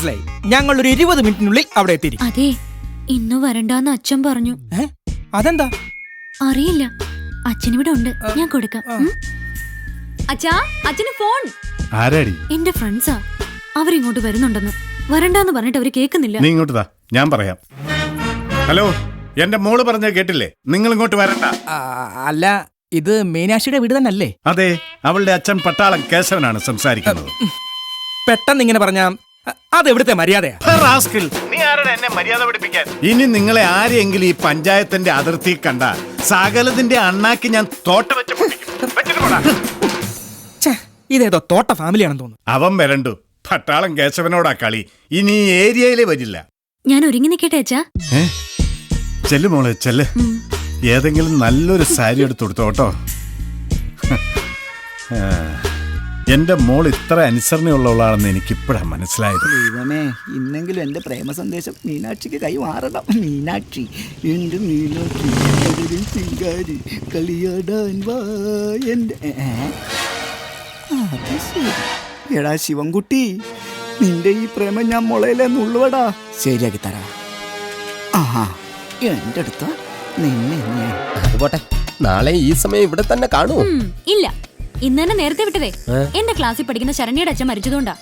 മനസ്സിലായി. ഞങ്ങൾ ഒരു 20 മിനിറ്റിനുള്ളിൽ അവിടെ എത്തിരി. അതെ, ഇന്ന് വരണ്ടാന്ന് അച്ഛൻ പറഞ്ഞു. അതെന്താ? അറിയില്ല, അച്ഛനിവിടെ ഉണ്ട്, ഞാൻ കൊടുക്കാം. അച്ഛാ, അച്ഛന് ഫോൺ. ആരാടി? എന്റെ ഫ്രണ്ട്സാ, അവരിങ്ങോട്ട് വരുന്നുണ്ടെന്ന്. വരണ്ടാന്ന് പറഞ്ഞിട്ട് അവര് കേൾക്കുന്നില്ല. നീ ഇങ്ങോട്ട് താ, ഞാൻ പറയാം. ഹലോ, എന്റെ മോള് പറഞ്ഞ കേട്ടില്ലേ? നിങ്ങൾ ഇങ്ങോട്ട് വരണ്ട. അല്ല, ഇത് മീനാക്ഷിയുടെ വീട് തന്നെ അല്ലേ? അതെ, അവളുടെ അച്ഛൻ പട്ടാളം കേശവനാണ് സംസാരിക്കുന്നത്. പെട്ടെന്ന് ഇങ്ങനെ പറഞ്ഞ അത് എവിടുത്തെ മര്യാദയാ? നീ ആരുടെ എന്നെ മര്യാദ പഠിപ്പിക്കാൻ? ഇനി നിങ്ങളെ ആരെയെങ്കിലും ഈ പഞ്ചായത്തിന്റെ അതിർത്തി കണ്ട സകലത്തിന്റെ അണ്ണാക്കി ഞാൻ തോട്ട വെച്ച് ഇതേതോ തോട്ട ഫാമിലിയാണെന്ന് തോന്നുന്നു. അവൻ വരണ്ടു. പട്ടാളം കേശവനോടാ കളി. ഇനി ഈ ഏരിയയിലേ വരില്ല. ഞാൻ ഒരുങ്ങി നിൽക്കട്ടെ അച്ഛാ? ചെല്ലു മോളെ, ചെല്ല്. ഏതെങ്കിലും നല്ലൊരു സാരി എടുത്തു കൊടുത്തോട്ടോ. എന്റെ മോൾ ഇത്ര അനുസരണയുള്ളവളാണെന്ന് എനിക്കിപ്പോഴാ മനസ്സിലായത്. ദൈവമേ, ഇന്നെങ്കിലും എന്റെ പ്രേമ സന്ദേശം മീനാക്ഷിക്ക് കൈമാറണം. മീനാക്ഷി, എന്റെ മീനാക്ഷി, സിംഗാരി കളിയാടാൻ വാ എന്റെ. അത് ശരി. എടാ ശിവൻകുട്ടി, നിന്റെ ഈ പ്രേമം ഞാൻ മുളയിലെ നുള്ളുവടാ. ശരിയാക്കി തരാം. ആഹാ, എന്റെ അടുത്ത നിന്നെ ഞാൻ. പോട്ടെ, നാളെ ഈ സമയം ഇവിടെ തന്നെ കാണൂ. ഇല്ല, ഇന്ന് തന്നെ നേരത്തെ വിട്ടതേ. എന്റെ ക്ലാസ്സിൽ പഠിക്കുന്ന ശരണ്യയുടെ അച്ഛൻ മരിച്ചതുകൊണ്ടാ.